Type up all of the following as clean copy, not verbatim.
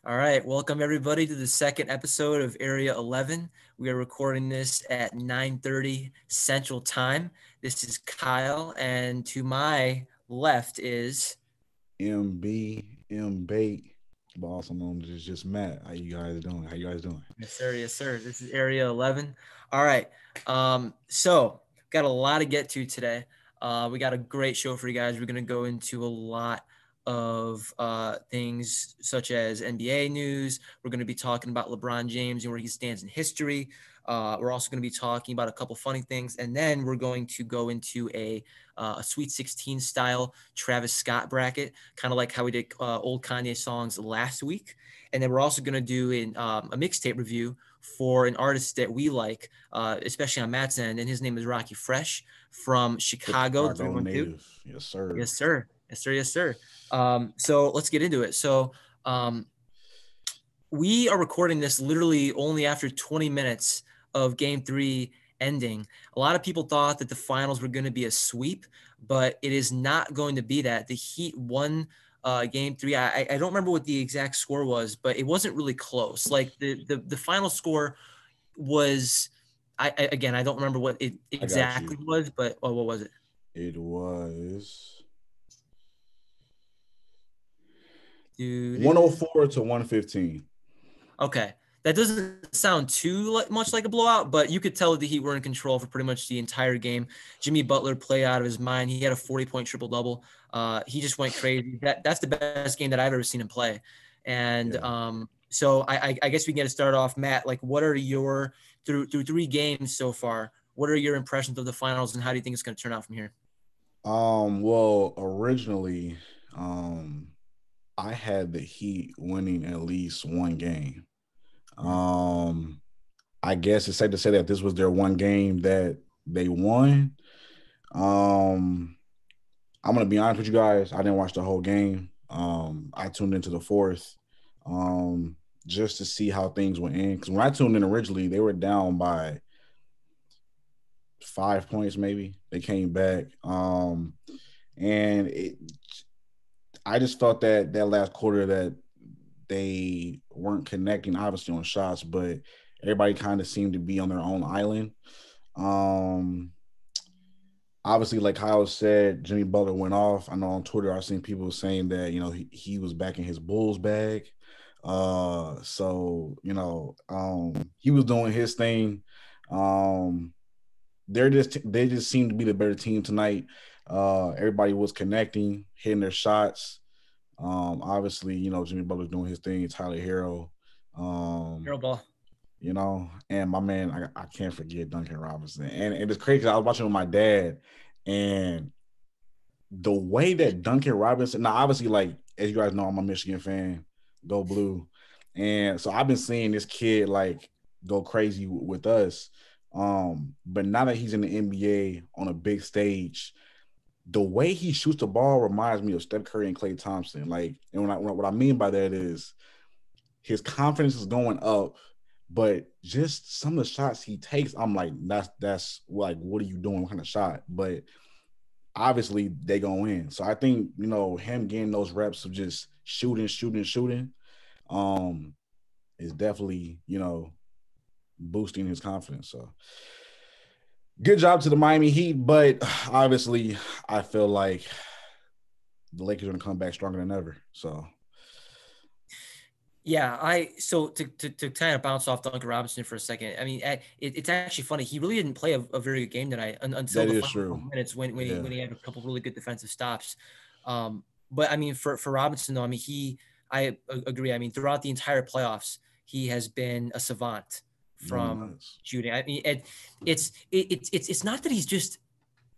All right, welcome everybody to the second episode of Area 11. We are recording this at 9:30 Central Time. This is Kyle, and to my left is MB, Bait, but also known as just Matt. How you guys doing? How you guys doing? yes, sir, yes, sir. This is Area 11. All right, so got a lot to get to today. We got a great show for you guys. We're gonna go into a lot of things such as NBA news. We're going to be talking about LeBron James and where he stands in history. We're also going to be talking about a couple funny things, and then we're going to go into a Sweet 16 style Travis Scott bracket, kind of like how we did old Kanye songs last week. And then we're also going to do a mixtape review for an artist that we like, especially on Matt's end, and his name is Rocky Fresh from Chicago, the Chicago 312. native, yes sir. Yes, sir. Yes, sir. Yes, sir. So let's get into it. So um, we are recording this literally only after 20 minutes of game three ending. A lot of people thought that the finals were going to be a sweep, but it is not going to be that. The Heat won game three. I don't remember what the exact score was, but it wasn't really close. Like the final score was, again, I don't remember what it I got exactly you. was, but what was it? It was Dude. 104 to 115. Okay. That doesn't sound too much like a blowout, but you could tell that the Heat were in control for pretty much the entire game. Jimmy Butler played out of his mind. He had a 40-point triple-double. He just went crazy. That's the best game that I've ever seen him play. And Yeah. so I guess we can get to start off, Matt. Like, what are your through three games so far? What are your impressions of the finals, and how do you think it's going to turn out from here? Well, originally, um, I had the Heat winning at least one game. Um, I guess it's safe to say that this was their one game that they won. Um, I'm gonna be honest with you guys. I didn't watch the whole game. I tuned into the fourth, um, just to see how things went in. Because when I tuned in originally, they were down by 5 points, maybe. They came back, and I just felt that that last quarter that they weren't connecting, obviously on shots, but everybody kind of seemed to be on their own island. Um, Obviously, like Kyle said, Jimmy Butler went off. I know on Twitter I've seen people saying that he was back in his Bulls bag. He was doing his thing. Um, they just seemed to be the better team tonight. Everybody was connecting, hitting their shots. Obviously, Jimmy Butler's doing his thing. Tyler Hero. Um, Hero ball. and my man, I can't forget Duncan Robinson. And it's crazy. I was watching with my dad, and the way that Duncan Robinson, now obviously, like as you guys know, I'm a Michigan fan, go blue, and so I've been seeing this kid like go crazy with us. But now that he's in the NBA on a big stage, the way he shoots the ball reminds me of Steph Curry and Klay Thompson. Like, and what I mean by that is his confidence is going up, but just some of the shots he takes, I'm like, that's like, what are you doing? What kind of shot? But obviously they go in. So I think, him getting those reps of just shooting, um, is definitely, boosting his confidence. So good job to the Miami Heat, but obviously I feel like the Lakers are gonna come back stronger than ever. So Yeah, so to kind of bounce off Duncan Robinson for a second. I mean, it's actually funny. He really didn't play a very good game tonight until that the is final true. couple minutes Yeah. when he had a couple really good defensive stops. But I mean, for Robinson though, I mean, agree. I mean, throughout the entire playoffs, he has been a savant Going from nuts. shooting. I mean, it's not that he's just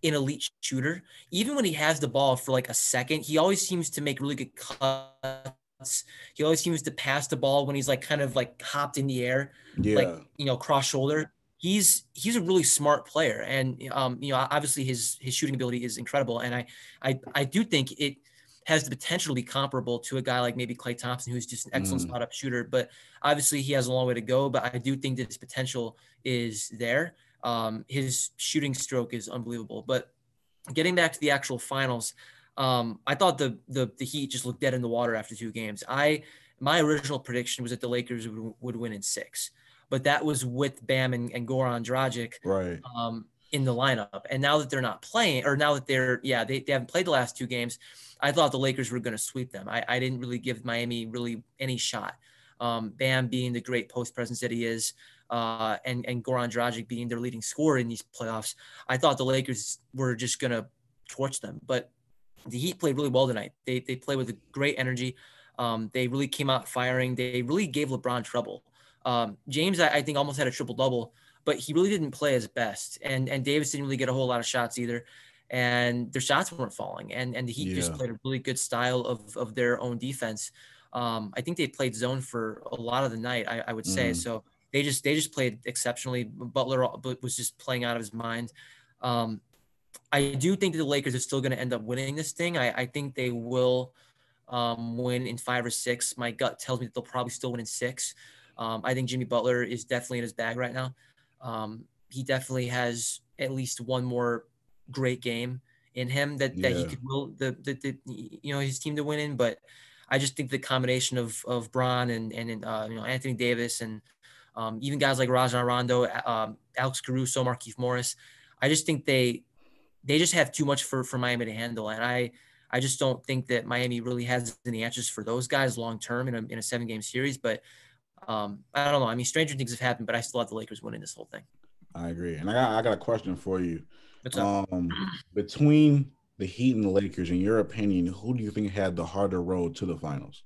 an elite shooter. Even when he has the ball for like a second, he always seems to make really good cuts. He always seems to pass the ball when he's like kind of like hopped in the air, like Yeah. cross shoulder. He's a really smart player, and obviously his shooting ability is incredible, and I do think it has the potential to be comparable to a guy like maybe Klay Thompson, who's just an excellent Mm-hmm. spot up shooter. But obviously he has a long way to go. But I do think that his potential is there. His shooting stroke is unbelievable. But getting back to the actual finals, I thought the Heat just looked dead in the water after 2 games. My original prediction was that the Lakers would win in 6, but that was with Bam and Goran Dragic Right. in the lineup. And now that they're not playing, or now that they haven't played the last 2 games, I thought the Lakers were going to sweep them. I didn't really give Miami really any shot. Bam being the great post presence that he is, and Goran Dragic being their leading scorer in these playoffs, I thought the Lakers were just going to torch them. But the Heat played really well tonight. They played with a great energy. They really came out firing. They really gave LeBron trouble. James, I think, almost had a triple double, but he really didn't play his best. And Davis didn't really get a whole lot of shots either. And their shots weren't falling. And the Heat just Yeah. played a really good style of their own defense. I think they played zone for a lot of the night, I would say. Mm. So they just played exceptionally. Butler was just playing out of his mind. I do think that the Lakers are still going to end up winning this thing. I think they will win in 5 or 6. My gut tells me that they'll probably still win in 6. I think Jimmy Butler is definitely in his bag right now. He definitely has at least one more great game in him that he Yeah. could will his team to win in. But I just think the combination of Bron and Anthony Davis and even guys like Rajon Rondo, Alex Caruso, Markieff Morris, I just think they just have too much for Miami to handle. And I just don't think that Miami really has any answers for those guys long term in a 7-game series. But I don't know. I mean, stranger things have happened, but I still have the Lakers winning this whole thing. I agree. And I got a question for you. What's up? Between the Heat and the Lakers, in your opinion, who do you think had the harder road to the finals?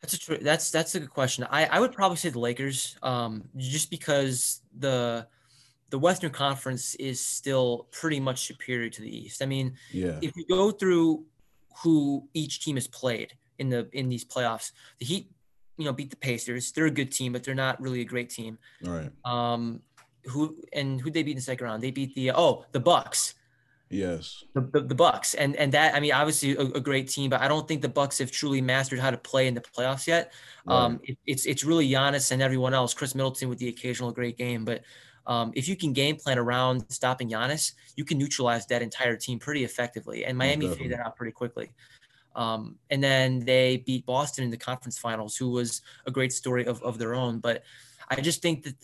That's a good question. I would probably say the Lakers, just because the Western Conference is still pretty much superior to the East. I mean, Yeah. if you go through who each team has played in these playoffs, the Heat, beat the Pacers. They're a good team, but they're not really a great team. All right. Who they beat in the second round? They beat the Bucks. Yes. The Bucks, and that, I mean, obviously a great team, but I don't think the Bucks have truly mastered how to play in the playoffs yet. Right. It's really Giannis and everyone else, Chris Middleton with the occasional great game, but if you can game plan around stopping Giannis, you can neutralize that entire team pretty effectively. And Most Miami figured definitely. that out pretty quickly. And then they beat Boston in the conference finals, who was a great story of their own. But I just think that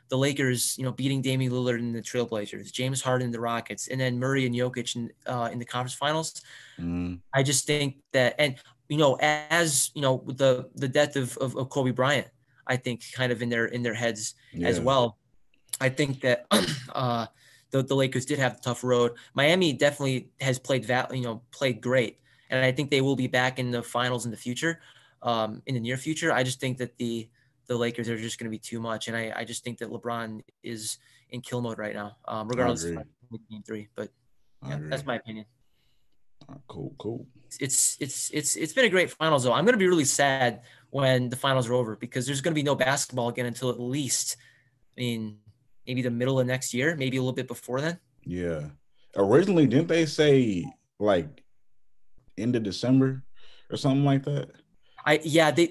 the Lakers, beating Damian Lillard and the Trailblazers, James Harden, the Rockets, and then Murray and Jokic in the conference finals. Mm. I just think that, and as with the death of Kobe Bryant, I think kind of in their heads as Yeah. well. I think that the Lakers did have a tough road. Miami definitely has played great, and I think they will be back in the finals in the future, in the near future. I just think that the Lakers are just going to be too much, and I just think that LeBron is in kill mode right now, I regardless agree. of Game 3. But I yeah, that's agree. my opinion. Cool. Cool. It's been a great finals though. I'm going to be really sad when the finals are over because there's going to be no basketball again until at least, I mean, maybe the middle of next year, maybe a little bit before then. Yeah. Originally, didn't they say like end of December or something like that?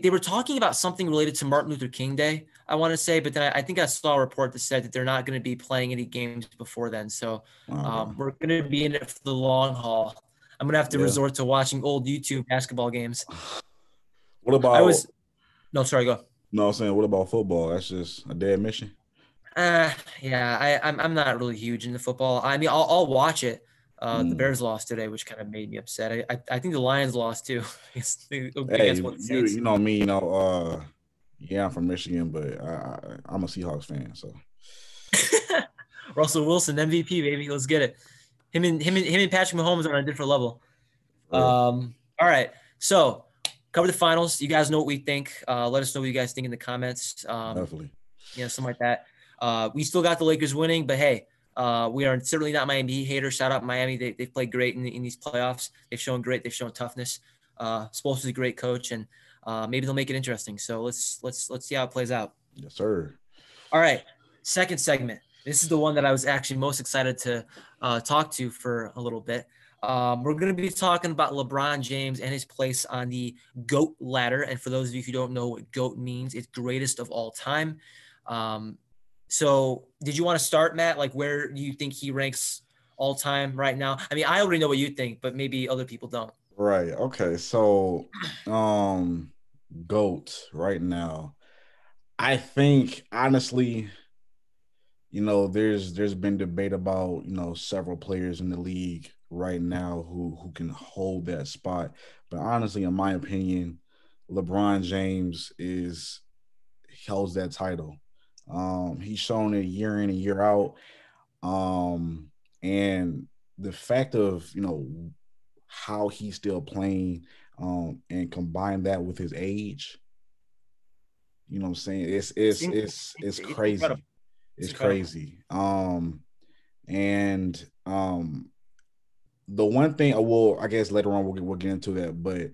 They were talking about something related to Martin Luther King Day, I want to say, but then I think I saw a report that said that they're not going to be playing any games before then. So Okay. we're going to be in it for the long haul. I'm going to have to Yeah. resort to watching old YouTube basketball games. What I about was, no, sorry, go. no? I'm saying what about football? That's just a dead mission. Yeah, I'm not really huge into football. I mean, I'll watch it. The Mm. Bears lost today, which kind of made me upset. I think the Lions lost too Hey, against what the you Saints. know me, yeah, I'm from Michigan, but I'm a Seahawks fan, so Russell Wilson, MVP, baby. Let's get it. Him and Patrick Mahomes are on a different level. for real. All right. So cover the finals. You guys know what we think. Let us know what you guys think in the comments. Definitely. Something like that. We still got the Lakers winning, but hey, we are certainly not Miami haters. Shout out Miami. They've played great in these playoffs. They've shown great. They've shown toughness. Spoelstra is a great coach, and maybe they'll make it interesting. So let's see how it plays out. Yes, sir. All right. Second segment. This is the one that I was actually most excited to talk to for a little bit. We're going to be talking about LeBron James and his place on the GOAT ladder. And for those of you who don't know what GOAT means, it's greatest of all time. So did you want to start, Matt? Like, where do you think he ranks all time right now? I mean, I already know what you think, but maybe other people don't. Right. Okay. So, um, GOAT right now. I think honestly, there's been debate about, several players in the league right now who can hold that spot. But honestly, in my opinion, LeBron James is holds that title. He's shown it year in and year out. Um, and the fact of, how he's still playing, and combine that with his age, you know what I'm saying? It's It's it's in, it's it's it's incredible. crazy. It's It's incredible. crazy. And the one thing I will, I guess later on we'll get into that, but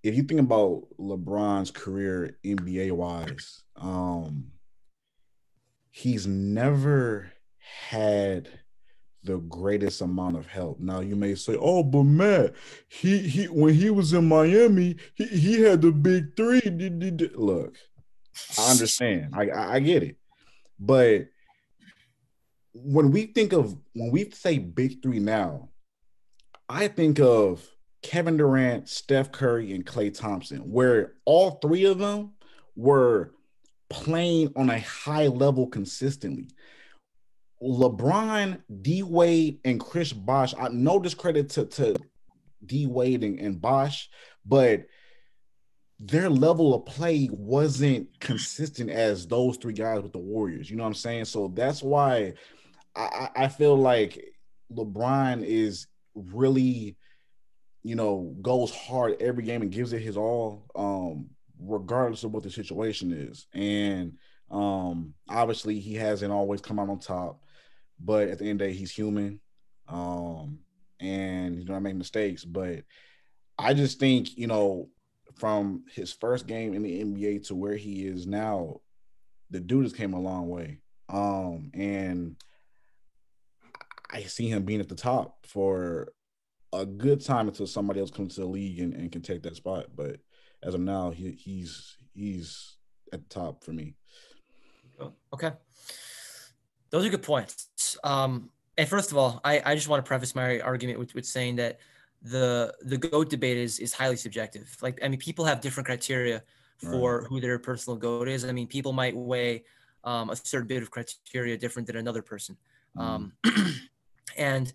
if you think about LeBron's career NBA wise, he's never had the greatest amount of help. Now you may say, "Oh, but Matt, he when he was in Miami, he had the big three." Look, I understand. I get it, but when we say big three now, I think of Kevin Durant, Steph Curry, and Klay Thompson, where all three of them were playing on a high level consistently. LeBron, D Wade, and Chris Bosh. I no discredit to D Wade and Bosh, but their level of play wasn't consistent as those three guys with the Warriors. You know what I'm saying? So that's why I feel like LeBron is really, goes hard every game and gives it his all, regardless of what the situation is. And obviously he hasn't always come out on top, but at the end of the day, he's human. And he's gonna make mistakes. But I just think, from his first game in the NBA to where he is now, the dude has came a long way. And I see him being at the top for a good time until somebody else comes to the league and can take that spot. But as of now, he's at the top for me. Okay. Those are good points. And first of all, I just want to preface my argument with saying that the GOAT debate is highly subjective. Like, I mean, people have different criteria Right. for who their personal GOAT is. I mean, people might weigh a certain bit of criteria different than another person. Mm. And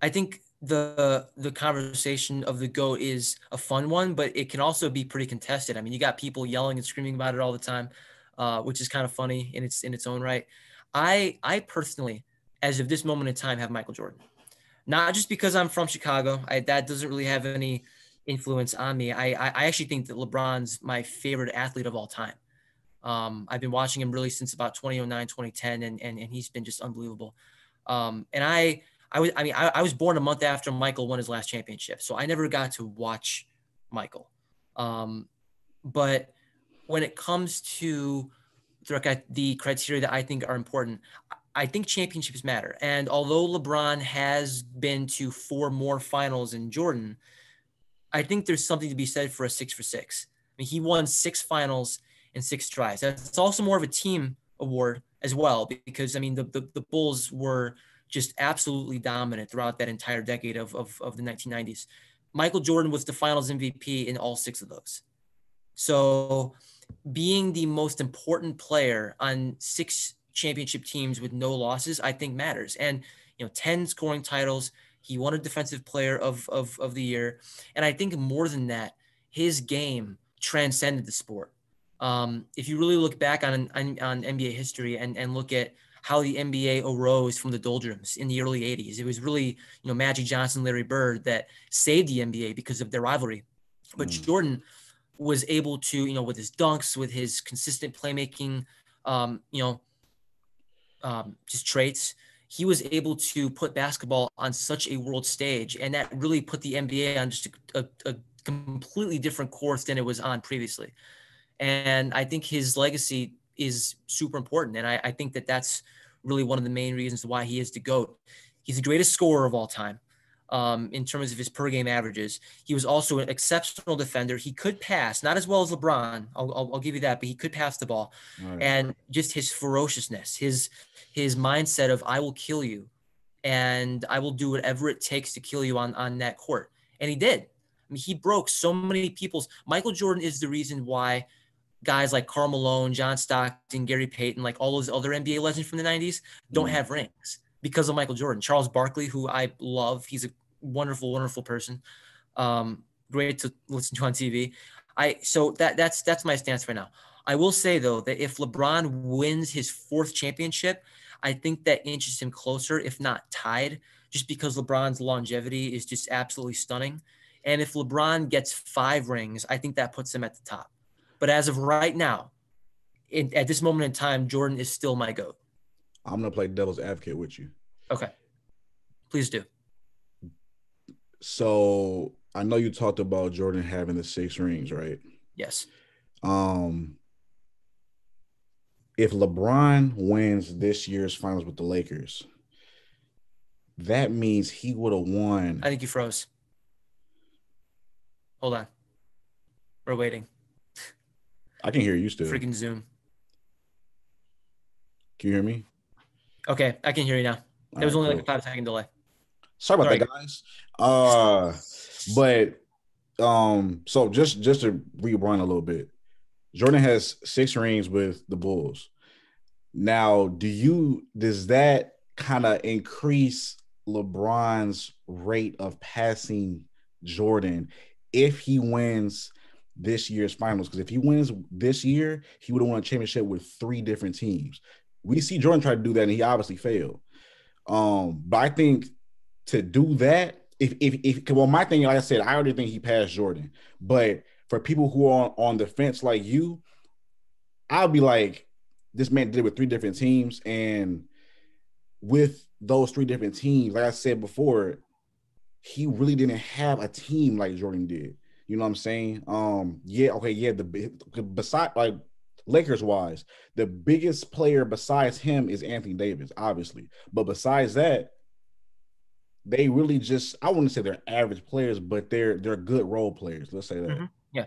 I think the conversation of the GOAT is a fun one, but it can also be pretty contested. I mean, you got people yelling and screaming about it all the time, which is kind of funny in its own right. I personally, as of this moment in time, have Michael Jordan. Not just because I'm from Chicago. That doesn't really have any influence on me. I actually think that LeBron's my favorite athlete of all time. I've been watching him really since about 2009, 2010, and he's been just unbelievable. And I was born a month after Michael won his last championship, so I never got to watch Michael. But when it comes to the criteria that I think are important, I think championships matter. And although LeBron has been to 4 more finals than Jordan, I think there's something to be said for a 6 for 6. I mean, he won 6 finals in 6 tries. That's also more of a team award as well, because I mean the Bulls were just absolutely dominant throughout that entire decade of the 1990s. Michael Jordan was the Finals MVP in all 6 of those. So being the most important player on 6 championship teams with no losses, I think matters. And 10 scoring titles. He won a defensive player of the year. And I think more than that, his game transcended the sport. If you really look back on NBA history and look at how the NBA arose from the doldrums in the early 80s, it was really, Magic Johnson, Larry Bird that saved the NBA because of their rivalry. But Mm. Jordan was able to, with his dunks, with his consistent playmaking, um, you know, just traits, he was able to put basketball on such a world stage, and that really put the NBA on just a completely different course than it was on previously. And I think his legacy is super important, and I think that that's really one of the main reasons why he is the GOAT. He's the greatest scorer of all time. In terms of his per game averages, he was also an exceptional defender. He could pass, not as well as LeBron. I'll give you that, but he could pass the ball, Right. and just his ferociousness, his mindset of "I will kill you," and I will do whatever it takes to kill you on that court. And he did. I mean, he broke so many people's. Michael Jordan is the reason why guys like Karl Malone, John Stockton, Gary Payton, like all those other NBA legends from the 90s don't have rings because of Michael Jordan. Charles Barkley, who I love, he's a wonderful, wonderful person. Great to listen to on TV. So that's my stance right now. I will say though that if LeBron wins his 4th championship, I think that inches him closer, if not tied, just because LeBron's longevity is just absolutely stunning. And if LeBron gets 5 rings, I think that puts him at the top. But as of right now, at this moment in time, Jordan is still my GOAT. I'm gonna play devil's advocate with you. Okay, please do. So I know you talked about Jordan having the 6 rings, right? Yes. If LeBron wins this year's finals with the Lakers, that means he would have won. I think you froze. Hold on. We're waiting. I can hear you still. Freaking Zoom. Can you hear me? Okay, I can hear you now. There was only like a 5-second delay. Sorry about that, guys. So just to rewind a little bit, Jordan has 6 rings with the Bulls. Now, does that kind of increase LeBron's rate of passing Jordan if he wins this year's finals? Because if he wins this year, he would have won a championship with 3 different teams. We see Jordan try to do that, and he obviously failed. But I think to do that, well, my thing, like I said, I already think he passed Jordan. But for people who are on the fence like you, I'll be like, this man did it with 3 different teams, and with those 3 different teams, like I said before, he really didn't have a team like Jordan did. You know what I'm saying? Beside like Lakers wise, the biggest player besides him is Anthony Davis, obviously. But besides that, they really just, I wouldn't say they're average players, but they're good role players. Let's say that. Mm-hmm. Yeah.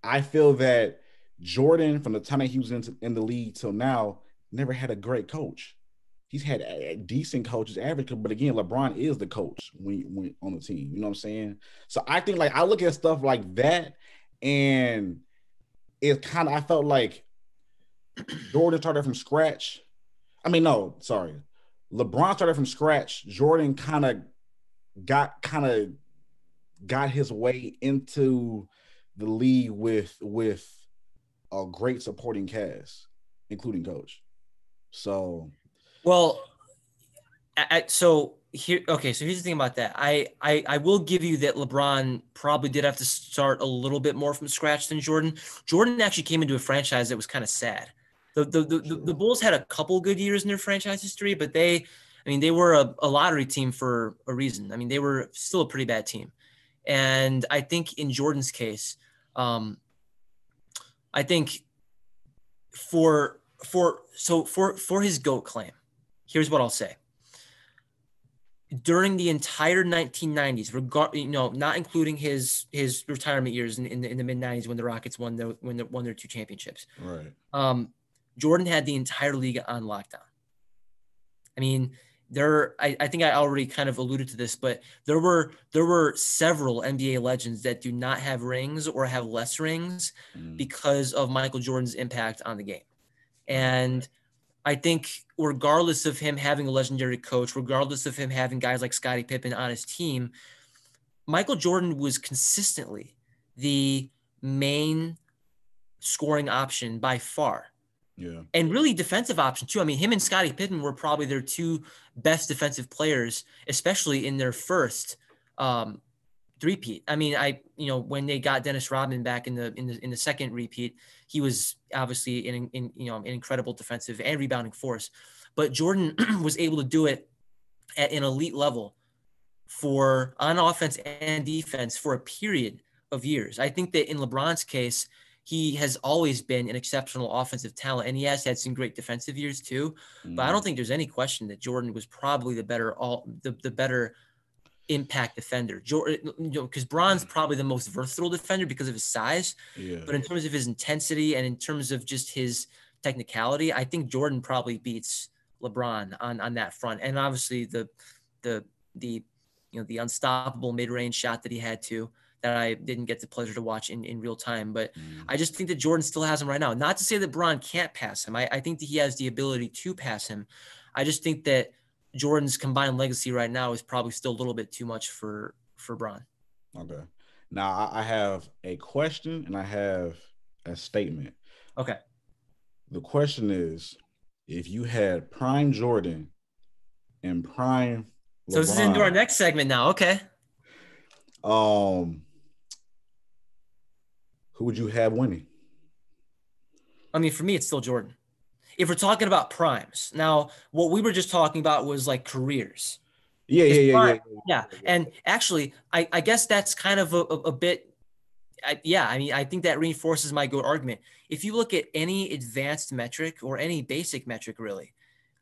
I feel that Jordan, from the time that he was in the league till now, never had a great coach. He's had decent coaches, average, but again, LeBron is the coach when on the team. You know what I'm saying? So I think, like, I look at stuff like that, and it kind of, I felt like Jordan started from scratch. LeBron started from scratch. Jordan kind of got his way into the league with a great supporting cast, including coach. So, well, so here's the thing about that. I will give you that LeBron probably did have to start a little bit more from scratch than Jordan. Jordan actually came into a franchise that was kind of sad. The Bulls had a couple good years in their franchise history, but they were a lottery team for a reason. I mean, they were still a pretty bad team. And I think in Jordan's case, I think for his GOAT claim, here's what I'll say. During the entire 1990s, not including his retirement years in the mid 90s when the Rockets won their 2 championships. Right. Jordan had the entire league on lockdown. I mean, I think I already kind of alluded to this, but there were several NBA legends that do not have rings or have less rings because of Michael Jordan's impact on the game. And I think regardless of him having a legendary coach, regardless of him having guys like Scottie Pippen on his team, Michael Jordan was consistently the main scoring option by far. Yeah. And really defensive option too. I mean, him and Scottie Pippen were probably their 2 best defensive players, especially in their first repeat. I mean, when they got Dennis Rodman back in the second repeat, he was obviously an incredible defensive and rebounding force. But Jordan was able to do it at an elite level on offense and defense for a period of years. I think that in LeBron's case, he has always been an exceptional offensive talent, and he has had some great defensive years too. But I don't think there's any question that Jordan was probably the better impact defender. Jordan, because Bron's probably the most versatile defender because of his size. Yeah. But in terms of his intensity and in terms of just his technicality, I think Jordan probably beats LeBron on that front. And obviously the the the unstoppable mid-range shot that he had to, that I didn't get the pleasure to watch in real time. But I just think that Jordan still has him right now. Not to say that Bron can't pass him. I think that he has the ability to pass him. I just think that Jordan's combined legacy right now is probably still a little bit too much for Bron. Okay. Now I have a question and I have a statement. Okay. The question is, if you had prime Jordan and prime So this is into our LeBron, next segment now. Okay. who would you have winning? I mean, for me, it's still Jordan. If we're talking about primes, now what we were just talking about was like careers. Yeah, Because yeah, yeah, prime, yeah. yeah. And actually, I guess that's kind of a bit. I mean, I think that reinforces my GOAT argument. If you look at any advanced metric or any basic metric, really,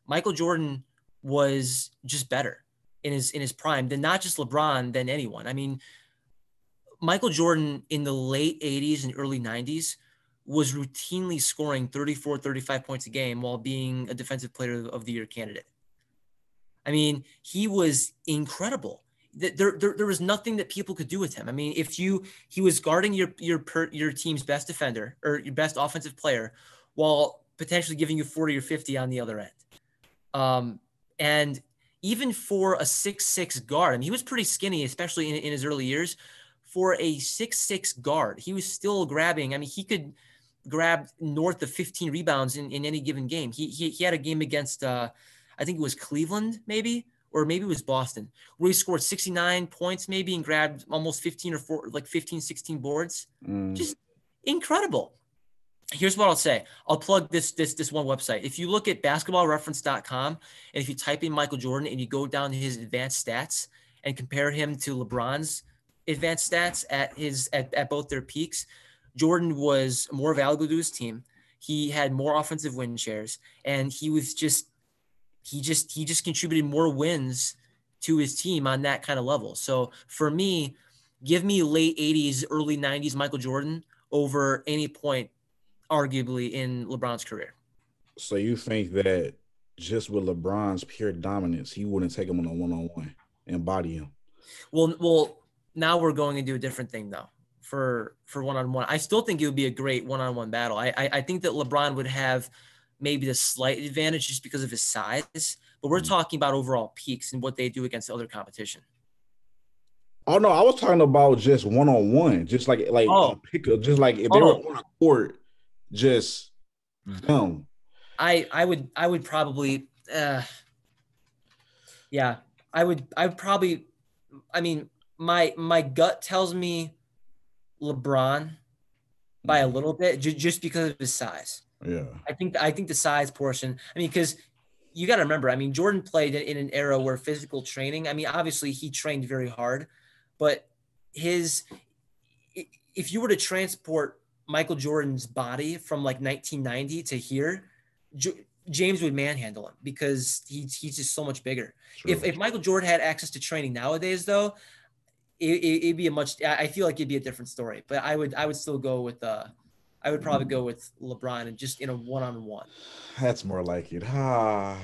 Michael Jordan was just better in his prime than not just LeBron, than anyone. I mean, Michael Jordan in the late 80s and early 90s was routinely scoring 34, 35 points a game while being a defensive player of the year candidate. I mean, he was incredible. There was nothing that people could do with him. I mean, he was guarding your team's best defender or your best offensive player while potentially giving you 40 or 50 on the other end. And even for a 6'6" guard, I mean, he was pretty skinny, especially in his early years. For a 6'6" guard, he was still grabbing. I mean, he could grab north of 15 rebounds in any given game. He had a game against, I think it was Cleveland, maybe, or maybe it was Boston, where he scored 69 points maybe and grabbed almost 15 or 15, 16 boards. Just incredible. Here's what I'll say. I'll plug this one website. If you look at basketballreference.com and if you type in Michael Jordan and you go down to his advanced stats and compare him to LeBron's advanced stats at both their peaks, Jordan was more valuable to his team. He had more offensive win shares, and he just contributed more wins to his team on that kind of level. So for me, give me late 80s, early 90s Michael Jordan over any point arguably in LeBron's career. So you think that just with LeBron's pure dominance, he wouldn't take him on a one-on-one and body him? Well, now we're going into a different thing though. For one-on-one, I still think it would be a great one-on-one battle. I think that LeBron would have maybe the slight advantage just because of his size, but we're talking about overall peaks and what they do against other competition. Oh no, I was talking about just one-on-one, just like Oh, pick up, just like if they were oh, on a court, just them. I would probably, yeah, I would probably, I mean, my gut tells me LeBron by a little bit just because of his size. Yeah. I think the size portion. I mean, because you got to remember. I mean, Jordan played in an era where physical training. I mean, obviously he trained very hard, but his if you were to transport Michael Jordan's body from like 1990 to here, James would manhandle him because he's just so much bigger. If Michael Jordan had access to training nowadays, though, it'd be a much. I feel like it'd be a different story. But I would still go with I would probably go with LeBron and just in a one-on-one. That's more like it. All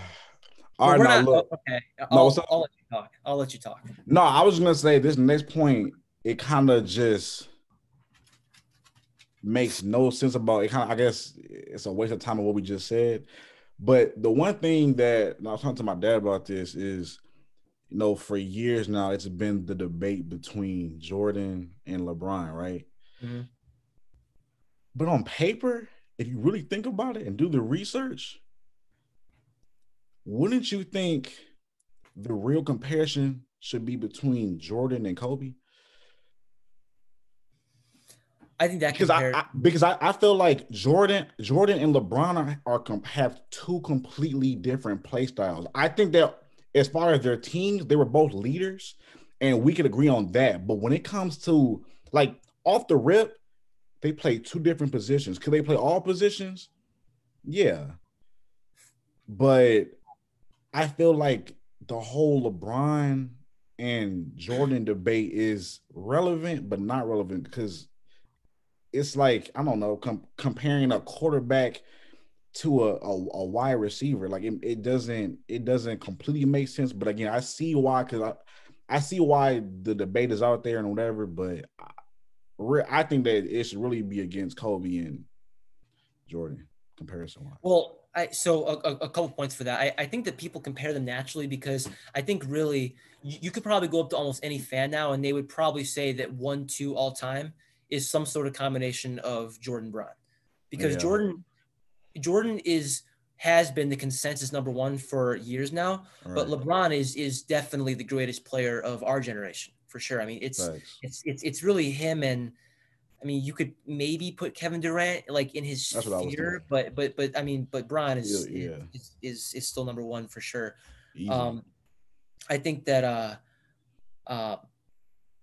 But right, we're now not look. okay. No, what's up? I'll let you talk. I'll let you talk. No, I was gonna say this next point, it kind of just makes no sense about it. Kind of, I guess it's a waste of time of what we just said. But the one thing that I was talking to my dad about this is, for years now, it's been the debate between Jordan and LeBron, right? Mm-hmm. But on paper, if you really think about it and do the research, wouldn't you think the real comparison should be between Jordan and Kobe? I think that because I feel like Jordan and LeBron have two completely different play styles. I think that as far as their teams, they were both leaders, and we could agree on that. But when it comes to like off the rip, they play two different positions. Could they play all positions? Yeah, but I feel like the whole LeBron and Jordan debate is relevant, but not relevant because it's like, I don't know, comparing a quarterback to a wide receiver. Like it doesn't completely make sense. But again, I see why, because I see why the debate is out there and whatever. But I think that it should really be against Kobe and Jordan comparison wise. Well, a couple points for that. I think that people compare them naturally because I think really you could probably go up to almost any fan now and they would probably say that 1-2 all time is some sort of combination of Jordan Bron, because Yeah. Jordan has been the consensus number one for years now, but Right. LeBron is definitely the greatest player of our generation for sure. I mean, Facts. it's really him, and I mean, you could maybe put Kevin Durant like in his That's what I was thinking. sphere, but I mean, but Bron Yeah. is Yeah. is still number one for sure. Easy. Um, I think that uh,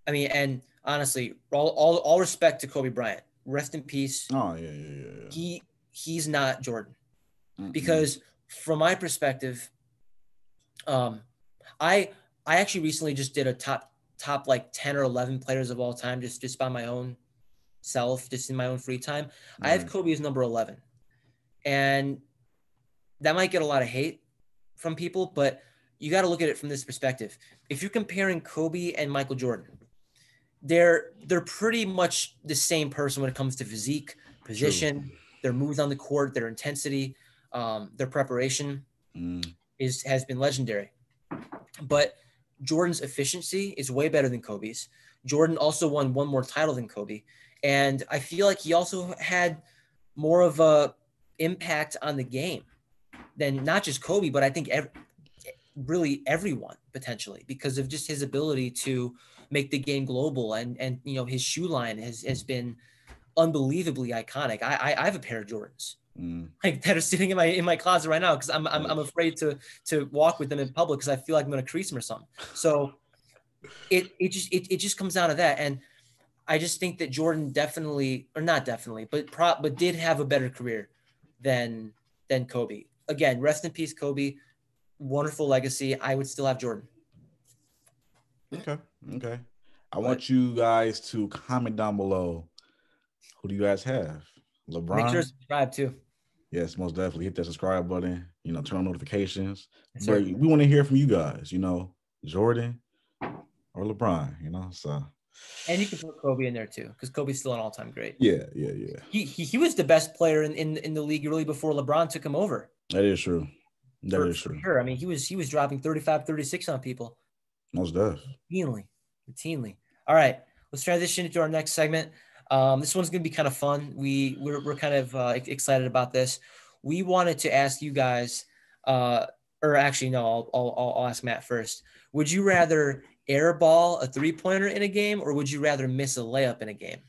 I mean, and honestly, all respect to Kobe Bryant. Rest in peace. Oh yeah. Yeah. Yeah. Yeah. He's not Jordan, Mm-mm. because from my perspective, um, I I actually recently just did a top like 10 or 11 players of all time, just by my own self, just in my own free time. I have Right. Kobe as number 11, and that might get a lot of hate from people, but you got to look at it from this perspective. If you're comparing Kobe and Michael Jordan, they're pretty much the same person when it comes to physique, True. position, their moves on the court, their intensity, their preparation Mm. has been legendary. But Jordan's efficiency is way better than Kobe's. Jordan also won one more title than Kobe, and I feel like he also had more of a impact on the game than not just Kobe, but I think really everyone potentially, because of just his ability to make the game global, and his shoe line has been unbelievably iconic. I have a pair of Jordans Mm. like that are sitting in my closet right now because I'm Facts. afraid to walk with them in public because I feel like I'm gonna crease them or something. So it just comes down to that, and I just think that Jordan definitely, or not definitely, but did have a better career than Kobe. Again, rest in peace, Kobe. Wonderful legacy. I would still have Jordan, Okay. Okay. I but want you guys to comment down below. Who do you guys have? make sure to LeBron? subscribe too. Yes, most definitely. Hit that subscribe button. Turn on notifications. Yes, But sir. we want to hear from you guys. Jordan or LeBron. So And you can put Kobe in there too, because Kobe's still an all-time great. yeah, yeah, yeah. He was the best player in the league really before LeBron took him over. That is true. That For is true. sure. I mean, he was dropping 35, 36 on people Most def. routinely. All right, let's transition into our next segment. This one's gonna be kind of fun. We're kind of excited about this. We wanted to ask you guys, or actually no, I'll ask Matt first. Would you rather airball a 3-pointer in a game, or would you rather miss a layup in a game?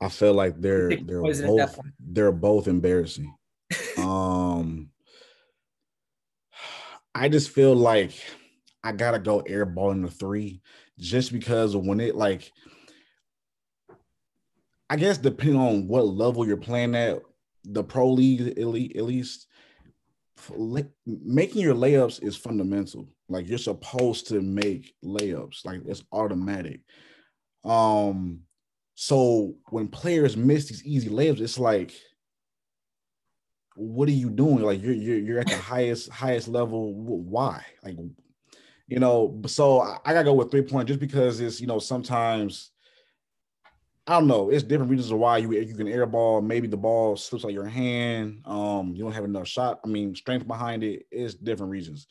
I feel like You they're pick they're poison at that both point. they're both embarrassing. Um I just feel like I gotta go airball in the three, just because when it, like, I guess depending on what level you're playing at, the pro league elite at least, making your layups is fundamental. Like, you're supposed to make layups, like it's automatic. Um, so when players miss these easy layups, it's like, what are you doing? Like, you're at the highest level. Why? Like, so I gotta go with 3 point, just because it's, sometimes, I don't know, it's different reasons why you can air ball. Maybe the ball slips out your hand. You don't have enough shot. I mean, strength behind it. It's different reasons.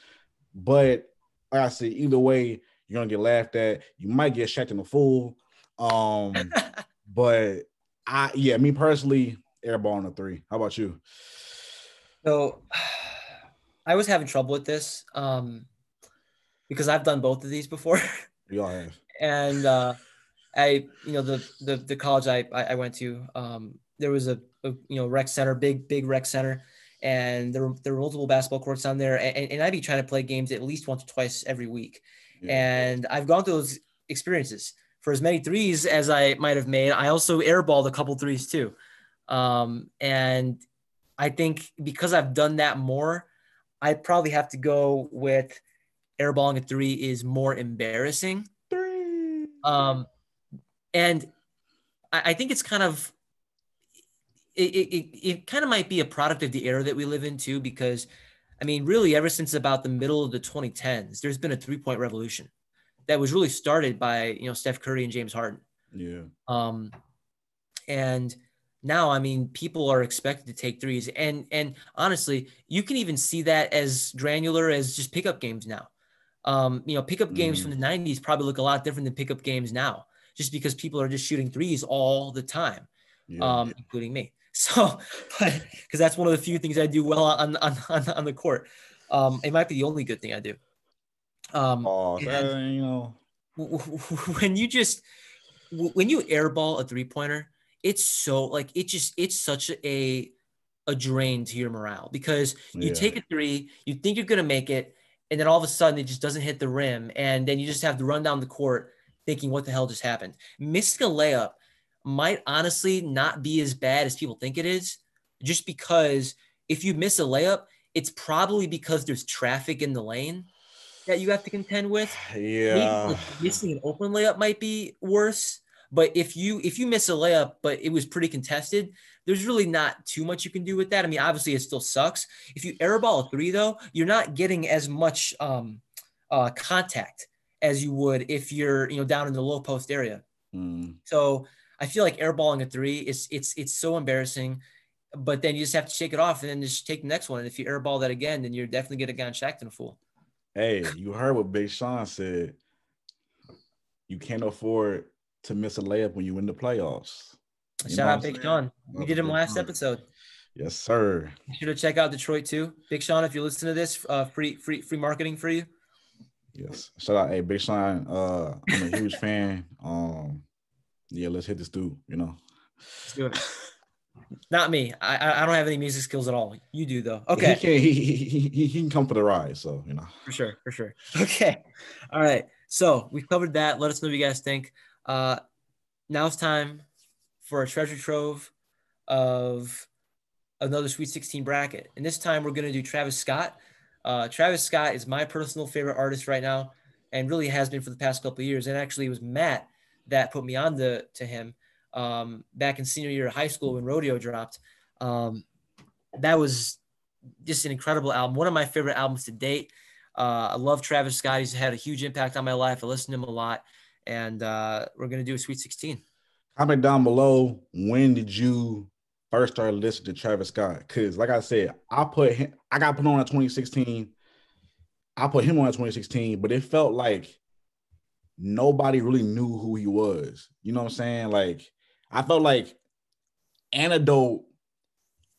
But like I said, either way, you're gonna get laughed at. You might get shacked in the fool. But me personally, air ball in the three. How about you? So I was having trouble with this because I've done both of these before. We all have. And the college I went to, there was a rec center, big rec center, and there were multiple basketball courts down there, and I'd be trying to play games at least once or twice every week. Yeah. And I've gone through those experiences. For as many threes as I might have made, I also airballed a couple threes too. And I think because I've done that more, I'd probably have to go with airballing a three is more embarrassing. Three. Um, and I think it's kind of it kind of might be a product of the era that we live in too, because I mean, really, ever since about the middle of the 2010s, there's been a 3-point revolution that was really started by Steph Curry and James Harden. Yeah. And now, I mean, people are expected to take threes, and honestly, you can even see that as granular as just pickup games now. Pickup games from the 90s probably look a lot different than pickup games now, just because people are just shooting threes all the time, including me. So, but because that's one of the few things I do well on the court. It might be the only good thing I do. And when you airball a 3-pointer, it's so like it's such a drain to your morale, because you take a 3, you think you're gonna make it, and then all of a sudden it just doesn't hit the rim, and then you just have to run down the court thinking, what the hell just happened? Missing a layup might honestly not be as bad as people think it is, just because if you miss a layup, it's probably because there's traffic in the lane that you have to contend with. Maybe Yeah. like missing an open layup might be worse. But if you miss a layup, but it was pretty contested, there's really not too much you can do with that. I mean, obviously it still sucks. If you airball a 3, though, you're not getting as much contact as you would if you're down in the low post area. So I feel like airballing a 3 is it's so embarrassing. But then you just have to shake it off and then just take the next one. And if you airball that again, then you're definitely going to get Shacked in a fool. Hey, you heard what Big Sean said. You can't afford to miss a layup when you win the playoffs. Shout out Big Sean. We did him last episode. Yes, sir. You should have checked out Detroit too. Big Sean, if you listen to this, free marketing for you. Yes. Shout out, hey, Big Sean. I'm a huge fan. Yeah, let's hit this dude, Let's do it. Not me. I don't have any music skills at all. You do though. Okay. He can come for the ride, so For sure. Okay. All right. So we've covered that. Let us know what you guys think. Now it's time for a treasure trove of another Sweet 16 bracket. And this time we're going to do Travis Scott. Travis Scott is my personal favorite artist right now, and really has been for the past couple of years. And actually, it was Matt that put me on to him back in senior year of high school when Rodeo dropped. That was just an incredible album. One of my favorite albums to date. I love Travis Scott. He's had a huge impact on my life. I listen to him a lot. And we're going to do a Sweet 16. Comment down below, when did you first start listening to Travis Scott? Because like I said, I got put on in 2016. I put him on in 2016, but it felt like nobody really knew who he was. You know what I'm saying? Like, I felt like Antidote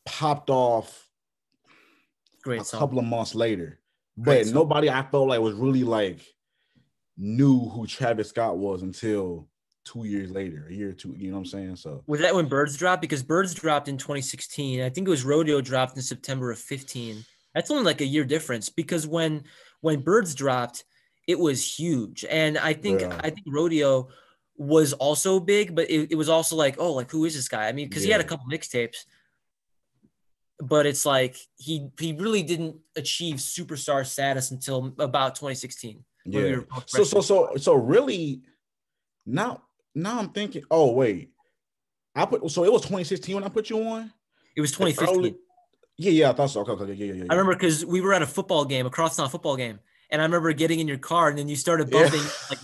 popped off Great song. Couple of months later, but nobody I felt like was really like knew who Travis Scott was until 2 years later, a year or two. You know what I'm saying? So was that when Birds dropped? Because Birds dropped in 2016. I think it was Rodeo dropped in September of 15. That's only like a year difference, because when Birds dropped, it was huge. And I think Rodeo was also big, but it was also like, oh, like who is this guy? I mean, because he had a couple mixtapes, but it's like he really didn't achieve superstar status until about 2016. Yeah. We were so really now I'm thinking, oh wait. It was 2016 when I put you on? It was 2015. Yeah, I thought so. Okay, yeah. I remember because we were at a football game, a crosstown football game, and I remember getting in your car, and then you started bumping.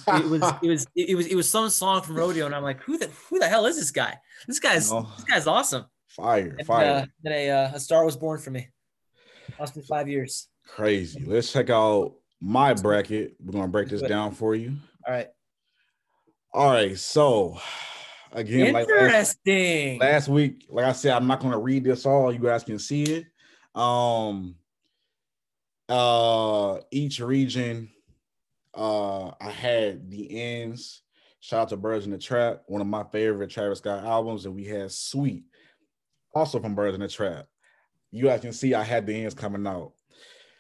Yeah. Like it was some song from Rodeo, and I'm like, who the hell is this guy? This guy's awesome. Fire. Then a star was born for me. Lost me 5 years. Crazy. Let's check out my bracket. We're gonna break this down for you. All right. So again, interesting. Like last week, like I said, I'm not gonna read this all. You guys can see it. Each region, I had the ends. Shout out to Birds in the Trap, one of my favorite Travis Scott albums, and we had Sweet, also from Birds in the Trap. You guys can see I had the ends coming out.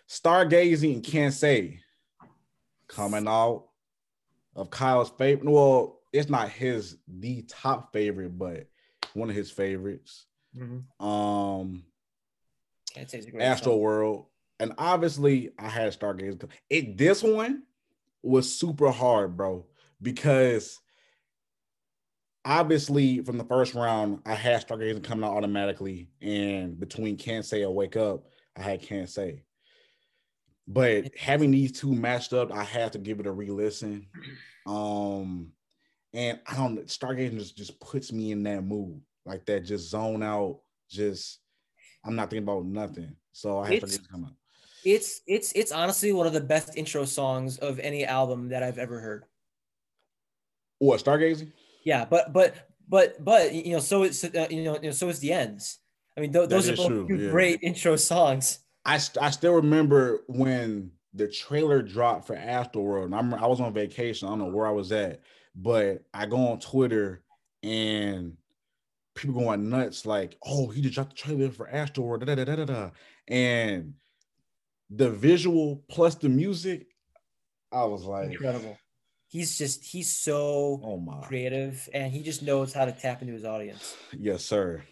Stargazing and Can't Say coming out of Kyle's favorite. Well, it's not the top favorite, but one of his favorites. Can't Say is a great Astro song. World. And obviously I had Stargazing. This one was super hard, bro, because obviously from the first round, I had Stargazing coming out automatically, and between Can't Say or Wake Up, I had Can't Say. But having these two matched up, I had to give it a re-listen. And I don't Stargazing just puts me in that mood, like that, just zone out, just I'm not thinking about nothing. So I had Stargazing come out. It's honestly one of the best intro songs of any album that I've ever heard. What, Stargazing? Yeah, but you know, so it's so is the ends. I mean, those are both true. two Yeah. great intro songs. I still remember when the trailer dropped for Afterworld. And I was on vacation. I don't know where I was at, but I go on Twitter and people going nuts like, "Oh, he just dropped the trailer for Afterworld." Da, da, da, da, da. And the visual plus the music, I was like, incredible. He's so "Oh my, creative, and he just knows how to tap into his audience. yes, sir."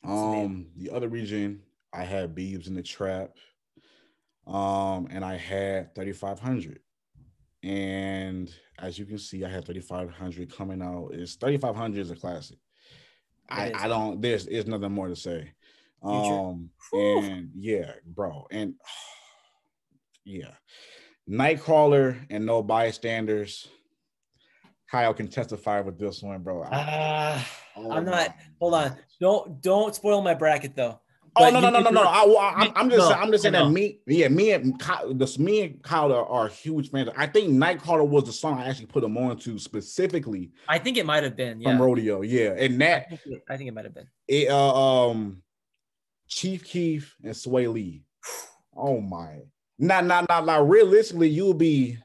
It's amazing. The other region, I had Beebs in the Trap, and I had 3500. And as you can see, I had 3500 coming out. 3500 is a classic. I don't. There's nothing more to say. Future. And yeah, bro, and yeah, Nightcrawler and No Bystanders. Kyle can testify with this one, bro. I'm not. Hold on. Don't spoil my bracket though. Oh But no. I'm just saying that me and Kyle are huge fans. I think Nightcrawler was the song I actually put him on to specifically. I think it might have been, from Rodeo, yeah, and that I think it might have been. Chief Keef and Sway Lee. Oh my! Now, realistically, you'll be.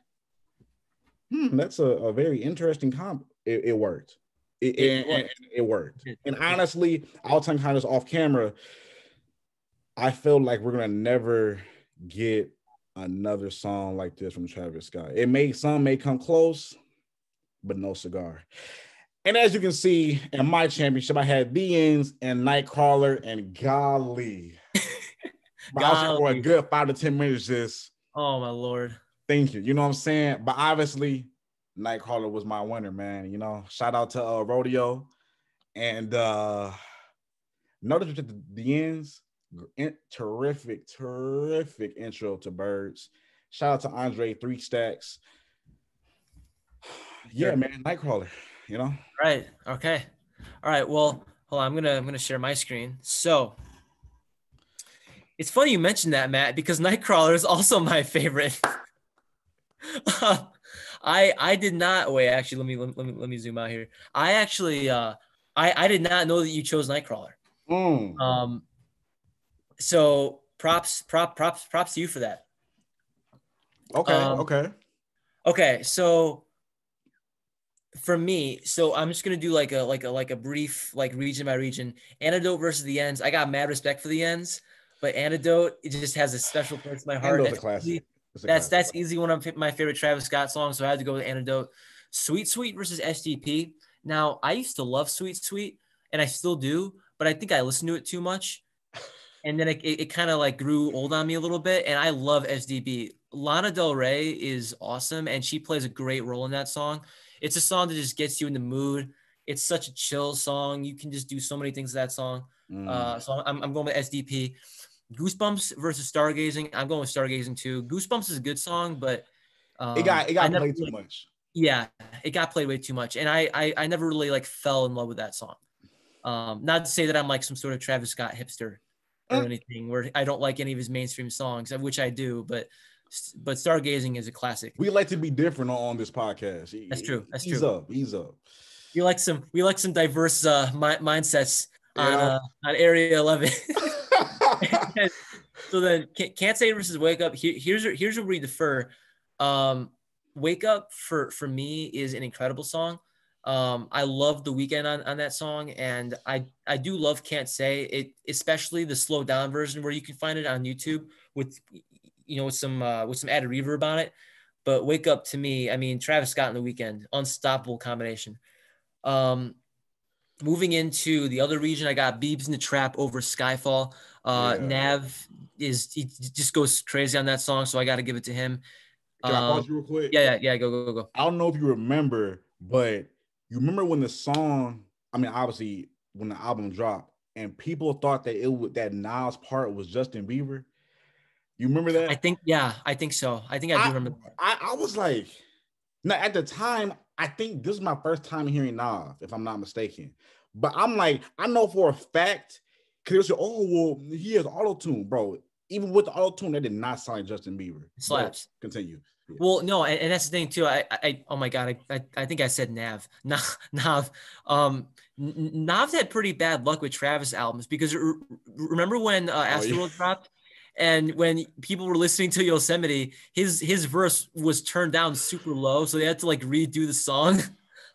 That's a very interesting combo. It worked. It worked. And honestly, I'll tell you kind of off camera. I feel like we're gonna never get another song like this from Travis Scott. Some may come close, but no cigar. And as you can see in my championship, I had The Ends and Nightcrawler, and golly. But I was here for a good 5 to 10 minutes just. Oh my Lord. Thank you. You know what I'm saying? But obviously, Nightcrawler was my winner, man. You know, shout out to Rodeo. And notice The Ends. Terrific intro to Birds. Shout out to Andre 3 Stacks. Yeah, man, Nightcrawler, you know. Right. Okay. All right. Well, hold on. I'm gonna share my screen. So it's funny you mentioned that, Matt, because Nightcrawler is also my favorite. I did not wait. Actually, let me zoom out here. I actually I did not know that you chose Nightcrawler. So props to you for that. Okay. Okay. So for me, so I'm just gonna do like a brief region by region. Antidote versus The Ends. I got mad respect for The Ends, but Antidote, it just has a special place in my heart. Antidote's a classic. That's easily one of my favorite Travis Scott songs, so I had to go with Antidote. Sweet Sweet versus SDP. Now, I used to love Sweet Sweet, and I still do, but I think I listened to it too much. And then it kind of like grew old on me a little bit, and I love SDP. Lana Del Rey is awesome, and she plays a great role in that song. It's a song that just gets you in the mood. It's such a chill song. You can just do so many things with that song. So I'm going with SDP. Goosebumps versus Stargazing. I'm going with Stargazing too. Goosebumps is a good song, but it got played too much. Yeah, it got played way too much, and I never really like fell in love with that song. Not to say that I'm like some sort of Travis Scott hipster or anything, where I don't like any of his mainstream songs, which I do, but Stargazing is a classic. We like to be different on this podcast. That's true. Ease up. We like some diverse mindsets on Area11. So then, Can't Say versus Wake Up. Here's where we defer. Wake Up for me is an incredible song. I love The Weeknd on that song, and I do love Can't Say it, especially the slowed down version where you can find it on YouTube with some added reverb on it. But Wake Up, to me, I mean, Travis Scott and The Weeknd, unstoppable combination. Moving into the other region, I got Biebs in the Trap over Skyfall. Nav he just goes crazy on that song, so I got to give it to him. Can I pause you real quick? Yeah, go. I don't know if you remember, but You remember when the song, I mean, obviously when the album dropped and people thought that that Nas part was Justin Bieber. You remember I that? think, yeah, I think so. I think I do I remember that. I was like, now at the time, I think this is my first time hearing Nas, if I'm not mistaken. But I'm like, I know for a fact, because they say, oh, well, he has auto tune, bro. Even with the auto tune, that did not sound like Justin Bieber. It But slaps. continue. Yeah. Well, no, and that's the thing too. Oh my God, I think I said Nav, Nav. Nav's had pretty bad luck with Travis albums because remember when Oh, yeah. Astroworld dropped, and when people were listening to Yosemite, his verse was turned down super low, so they had to like redo the song.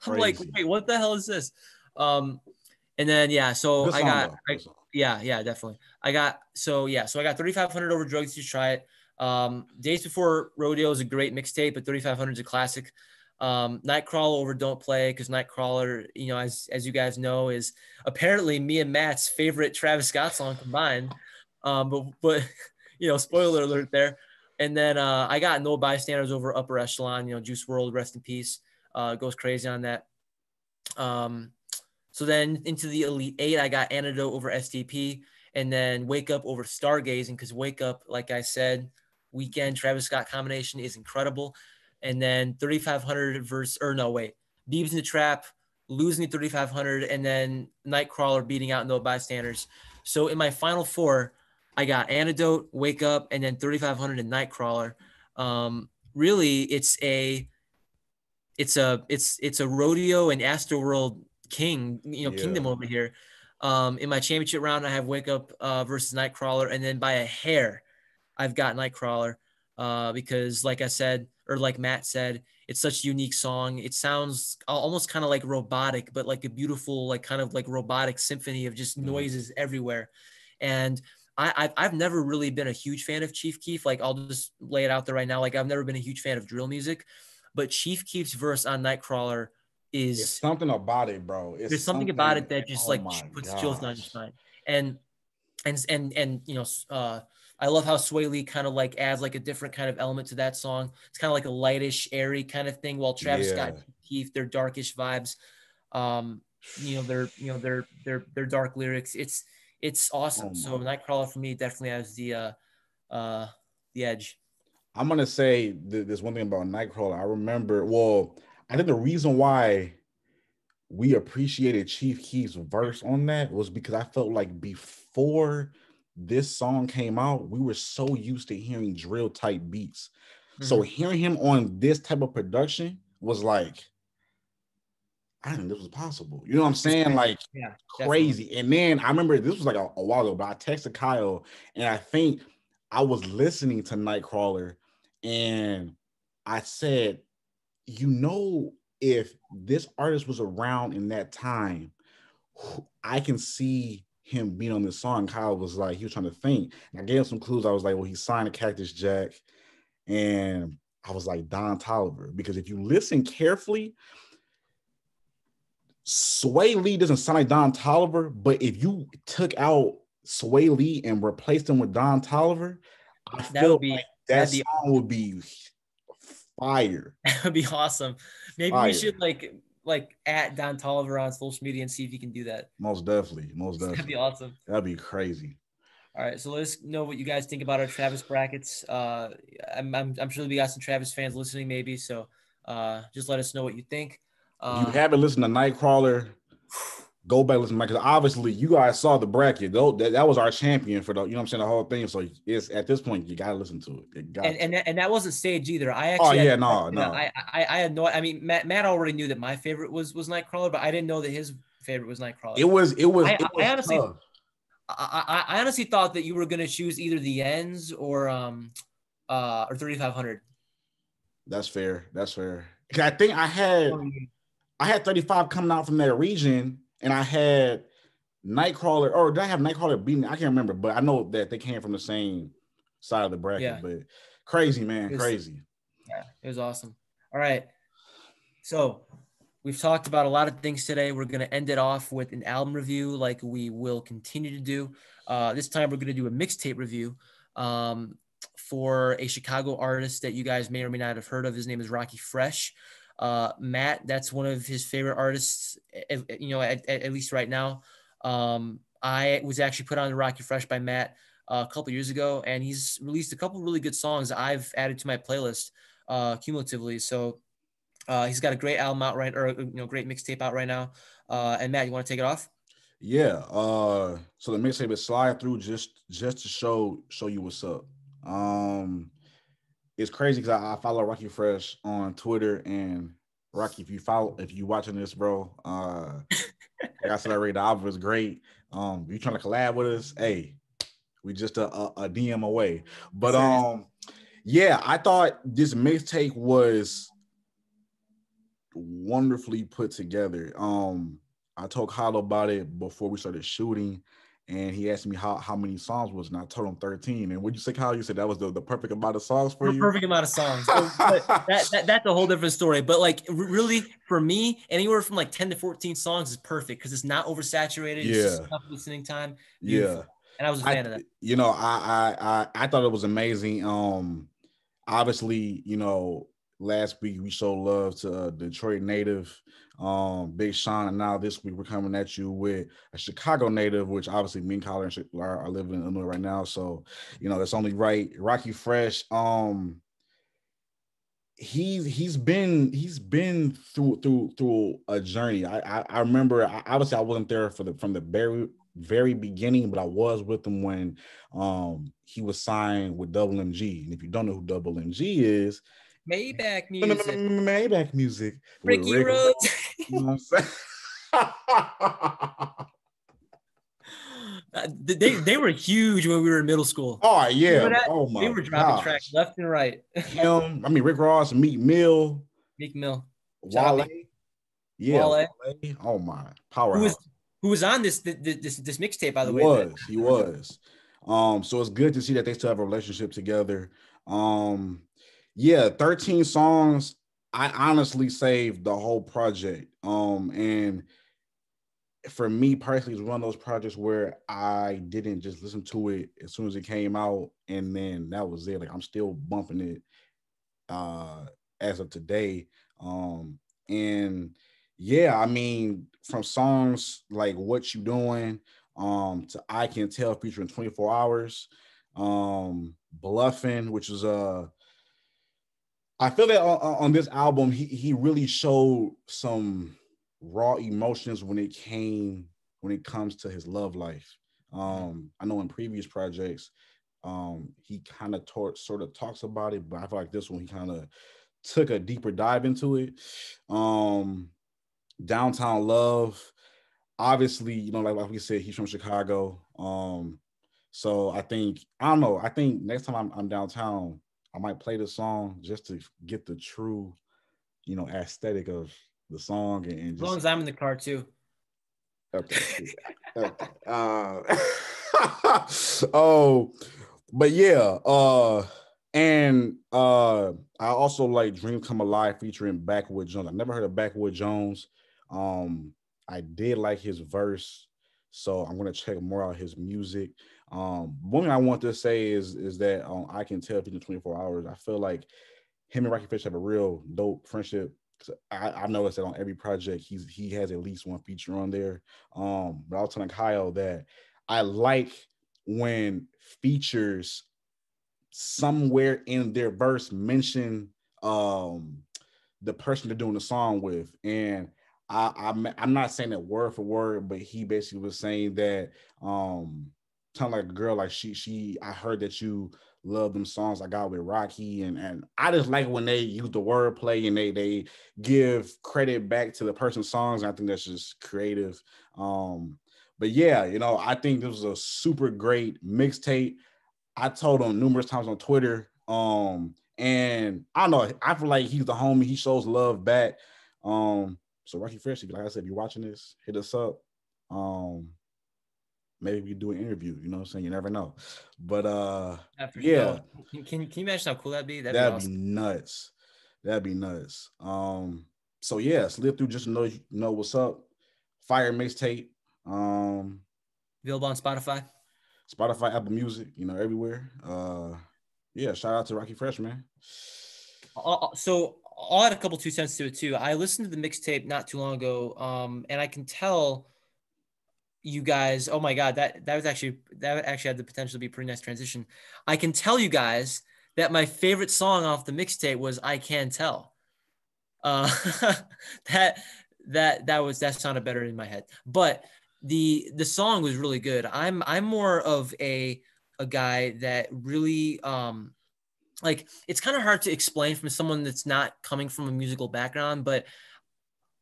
I'm like, Crazy. wait, what the hell is this? Um, and then yeah, so Good I song, got though. Good I song. yeah, definitely. So I got 3,500 over drugs to try it. Days Before Rodeo is a great mixtape, but 3,500 is a classic. Nightcrawler over Don't Play, because Nightcrawler, you know, as you guys know, is apparently me and Matt's favorite Travis Scott song combined. But you know, spoiler alert there. And then I got No Bystanders over Upper Echelon. You know, Juice World, rest in peace. Goes crazy on that. Um, so then into the Elite Eight, I got Antidote over STP, and then Wake Up over Stargazing, because Wake Up, like I said, Weekend Travis Scott combination is incredible. And then 3,500 versus, or no, wait, Beebs in the Trap, losing the 3,500, and then Nightcrawler beating out No Bystanders. So in my final four, I got Antidote, Wake Up, and then 3,500 and Nightcrawler. Really, it's a rodeo and Astroworld king, you know, Yeah. kingdom over here. In my championship round, I have Wake Up versus Nightcrawler, and then by a hair, I've got Nightcrawler because, like I said, or like Matt said, it's such a unique song. It sounds almost kind of like robotic, but like a beautiful, like kind of like robotic symphony of just Mhm. noises everywhere. And I've never really been a huge fan of Chief Keef. Like I'll just lay it out there right now. Like I've never been a huge fan of drill music, but Chief Keef's verse on Nightcrawler It's is something about it, bro. It's there's something about something. it that just Oh like my puts chills down your gosh. spine. And you know, I love how Sway Lee kind of like adds like a different kind of element to that song. It's kind of like a lightish, airy kind of thing. While Travis Scott, Yeah. Keith, they're darkish vibes. You know, they're dark lyrics. It's Oh awesome. So my. Nightcrawler for me definitely has uh the edge. I'm gonna say there's one thing about Nightcrawler. I remember. Well, I think the reason why we appreciated Chief Keef's verse on that was because I felt like before this song came out, we were so used to hearing drill type beats. So Mm-hmm. hearing him on this type of production was like, I didn't know this was possible. You know what I'm It's saying? crazy. Like Yeah, definitely. crazy. And then I remember this was like a while ago, but I texted Kyle and I think I was listening to Nightcrawler and I said, you know, if this artist was around in that time, I can see him being on this song. Kyle was like, he was trying to think. And I gave him some clues. I was like, well, he signed a Cactus Jack. And I was like, Don Tolliver. Because if you listen carefully, Sway Lee doesn't sound like Don Tolliver, but if you took out Sway Lee and replaced him with Don Tolliver, I That feel would like be that that'd be song would be fire. that would be awesome. Maybe we Fire. should like at Don Tolliver on social media and see if he can do that. Most definitely. Most That'd be definitely. awesome. That'd be crazy. All right, so let us know what you guys think about our Travis brackets. I'm sure we got some Travis fans listening, maybe. So just let us know what you think. If you Uh, haven't listened to Nightcrawler, go back and listen to because obviously you guys saw the bracket. Though that was our champion for the, you know what I'm saying, the whole thing. So it's at this point you gotta listen to it. You got to. and that wasn't staged either. I Oh actually had yeah, no no, idea. no. I had no. I mean, Matt already knew that my favorite was Nightcrawler, but I didn't know that his favorite was Nightcrawler. It I was honestly tough. I honestly thought that you were gonna choose either the ends or 3,500. That's fair. That's fair. 'Cause I think I had 35 coming out from that region, and I had Nightcrawler, or did I have Nightcrawler beating? I can't remember, but I know that they came from the same side of the bracket. Yeah, But crazy, man, it was crazy. yeah, it was awesome. All right, so we've talked about a lot of things today. We're gonna end it off with an album review, like we will continue to do. This time we're gonna do a mixtape review. For a Chicago artist that you guys may or may not have heard of. His name is Rockie Fresh. Matt, that's one of his favorite artists, at least right now. I was actually put on the Rocky Fresh by Matt a couple years ago, and he's released a couple really good songs I've added to my playlist cumulatively. So he's got a great album out right, or great mixtape out right now. And Matt, you want to take it off? Yeah. So the mixtape is Slide Through, just to show you what's up. It's crazy because I follow Rocky Fresh on Twitter, and Rocky, if you watching this, bro, like I said already, the album is great. You trying to collab with us? Hey, we just a DM away. Yes, But sir. Yes. yeah, I thought this mixtape was wonderfully put together. I told Kyle about it before we started shooting, and he asked me how many songs was, and I told him 13. And what you say, Kyle? You said that was the perfect amount of songs for you. Perfect amount of songs. But that's a whole different story. But like really, for me, anywhere from like 10 to 14 songs is perfect because it's not oversaturated. It's just Yeah, enough listening time. yeah. Beautiful. And I was a fan of that. I thought it was amazing. Obviously, last week we showed love to Detroit native, Big Sean, and now this week we're coming at you with a Chicago native, which obviously me and Colin are living in Illinois right now. So, it's only right. Rocky Fresh, he's been through a journey. I remember, obviously I wasn't there from the very beginning, but I was with him when he was signed with Double MG. And if you don't know who Double MG is, Maybach music. Maybach music with Ricky Rick Rose. Ross. You know what I'm saying? They were huge when we were in middle school. Oh yeah. Remember that? Oh They my were dropping tracks gosh. left and right. Him, I mean Rick Ross, Meek Mill, Meek Mill. Shout out Wale. Meek. Yeah, Wale. Wale. Oh my Who was powerhouse. who was on this mixtape, by He the way, that was. He was. So it's good to see that they still have a relationship together. Um, yeah, 13 songs. I honestly saved the whole project. And for me personally, it's one of those projects where I didn't just listen to it as soon as it came out, and then that was it. Like I'm still bumping it as of today. And yeah, I mean, from songs like What You Doing, to I Can Tell featuring 24 Hours, Bluffing, which is I feel that on this album, he really showed some raw emotions when it comes to his love life. I know in previous projects, he kind of sort of talks about it, but I feel like this one he kind of took a deeper dive into it. Downtown Love, obviously, like we said, he's from Chicago. So I don't know. I think next time I'm downtown, I might play the song just to get the true, aesthetic of the song and as long just as I'm in the car too. okay. Okay. Oh, but yeah. And I also like Dream Come Alive featuring Backwood Jones. I never heard of Backwood Jones. I did like his verse, so I'm gonna check more out his music. One thing I want to say is that I Can Tell featuring 24 Hours. I feel like him and Rocky Fish have a real dope friendship. I've noticed that on every project he has at least one feature on there. But I was telling Kyle that I like when features somewhere in their verse mention the person they're doing the song with, and I'm not saying that word for word, but he basically was saying that kind of like a girl, like she I heard that you love them songs I got with Rocky, and I just like when they use the wordplay and they give credit back to the person's songs. I think that's just creative. But yeah, I think this was a super great mixtape. I told him numerous times on Twitter. And I don't know. I feel like he's the homie. He shows love back. So Rocky Fresh, like I said, if you're watching this, hit us up. Maybe we do an interview. You know what I'm saying? You never know. But No, yeah, can you imagine how cool that'd be? That'd be that'd be awesome. nuts. That'd be nuts. So yeah, slip through just to know what's up. Fire mixtape. Available on Spotify. Spotify, Apple Music, everywhere. Yeah, shout out to Rocky Fresh, man. So I'll add a couple 2 cents to it too. I listened to the mixtape not too long ago, and I can tell you guys. Oh my god, that actually had the potential to be a pretty nice transition. I can tell you guys that my favorite song off the mixtape was "I Can Tell." Uh, that that sounded better in my head, but the song was really good. I'm more of a guy that really like it's kind of hard to explain from someone that's not coming from a musical background, but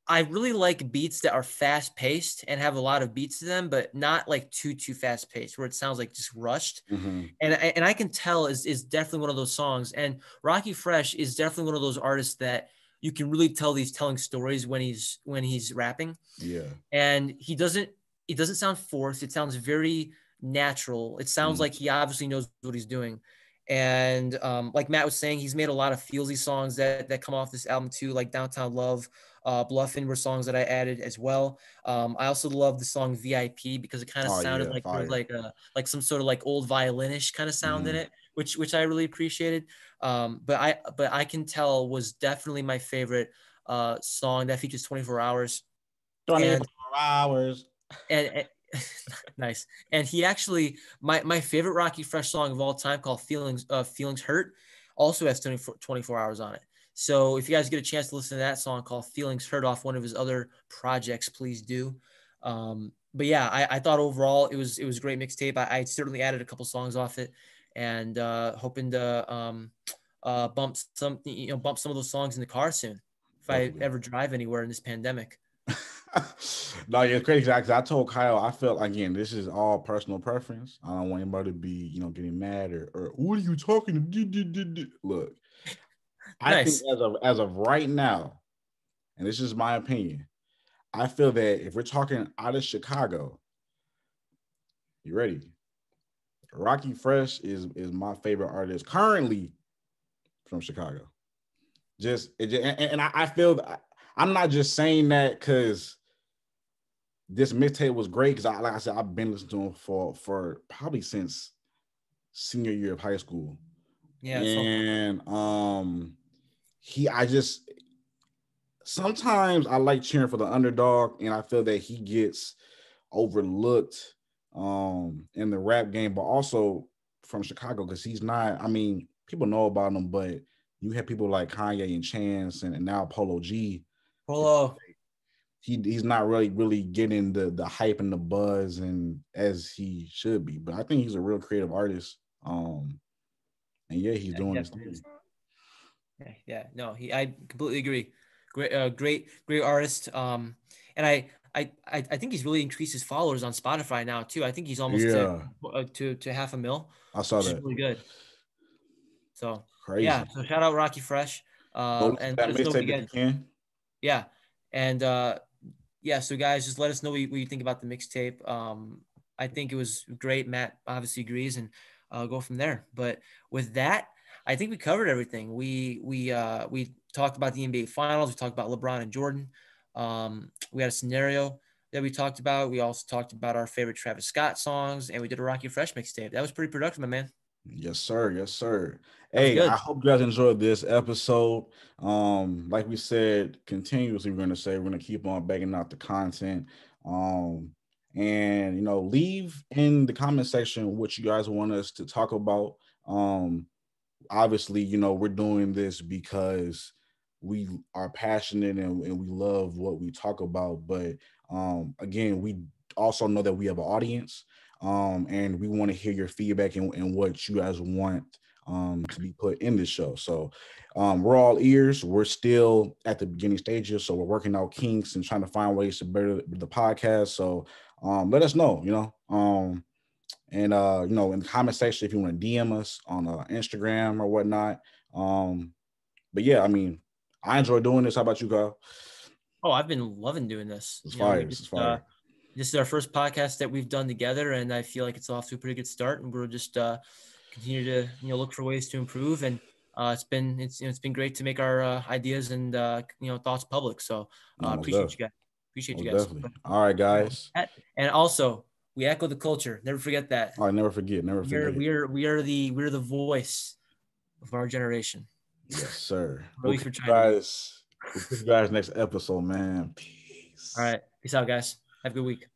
I really like beats that are fast paced and have a lot of beats to them, but not like too fast paced where it sounds like just rushed. Mm-hmm. And I can tell is definitely one of those songs. And Rocky Fresh is definitely one of those artists that you can really tell he's telling stories when he's rapping. Yeah. And it doesn't sound forced. It sounds very natural. It sounds Mm. like he obviously knows what he's doing. And like Matt was saying, he's made a lot of feelsy songs that come off this album too, like Downtown Love, Bluffin' were songs that I added as well. I also love the song VIP because it kind of Oh sounded yeah, like there was fire. like some sort of like old violinish kind of sound in Mm-hmm. it, which I really appreciated. But I can tell was definitely my favorite song that features 24 hours. 24 And hours. and nice. And he actually my favorite Rocky Fresh song of all time called Feelings Hurt also has 24 hours on it. So if you guys get a chance to listen to that song called Feelings Hurt off one of his other projects, please do. But yeah, I thought overall it was a great mixtape. I certainly added a couple songs off it, and hoping to bump bump some of those songs in the car soon if I Definitely. ever drive anywhere in this pandemic. No, yeah, it's crazy. I told Kyle, I felt again, this is all personal preference. I don't want anybody to be, getting mad or what are you talking to? Look, I think Nice. as of right now, and this is my opinion, I feel that if we're talking out of Chicago, you ready? Rocky Fresh is my favorite artist currently from Chicago. And I feel I'm not just saying that because this mixtape was great because like I said, I've been listening to him for probably since senior year of high school. Yeah, it's so fun. And I just sometimes I like cheering for the underdog, and I feel that he gets overlooked in the rap game, but also from Chicago because he's not. I mean, people know about him, but you have people like Kanye and Chance and now Polo G. Polo. He's not really getting the hype and the buzz and as he should be. But I think he's a real creative artist. And yeah, he's Yeah, he doing this definitely thing. is. Yeah. No, I completely agree. Great artist. And I think he's really increased his followers on Spotify now too. I think he's almost Yeah, to half a mil, I saw which is that. really good. So yeah. Crazy. So shout out Rocky Fresh. Go listen to And that let us know what you mixtape if you get. can. Yeah. And yeah, so guys, just let us know what you think about the mixtape. I think it was great. Matt obviously agrees, and go from there. But with that, I think we covered everything. We talked about the NBA Finals. We talked about LeBron and Jordan. We had a scenario that we talked about. We also talked about our favorite Travis Scott songs, and we did a Rocky Fresh mixtape. That was pretty productive, my man. Yes, sir. Yes, sir. That was Hey, I good. hope you guys enjoyed this episode. Like we said, continuously we're gonna keep on banging out the content. Um, and leave in the comment section what you guys want us to talk about. Obviously, we're doing this because we are passionate and we love what we talk about. But again, we also know that we have an audience, and we want to hear your feedback and what you guys want to be put in this show. So we're all ears. We're still at the beginning stages, so we're working out kinks and trying to find ways to better the podcast. So let us know, and in the comment section if you want to DM us on Instagram or whatnot. But yeah, I mean, I enjoy doing this. How about you, Kyle? Oh, I've been loving doing this. It's You know, fire. This is fire. this is our first podcast that we've done together, and I feel like it's off to a pretty good start. And we'll just continue to look for ways to improve. And it's been great to make our ideas and thoughts public. So No, most appreciate definitely. you guys. Appreciate you Most guys. definitely. But All right, yeah, guys. and also we echo the culture. Never forget that. All right, never forget. Never forget. We are the voice of our generation. Yes, sir. At We'll least catch we're you trying to be. guys. We'll catch you guys next episode, man. All Peace. right. Peace out, guys. Have a good week.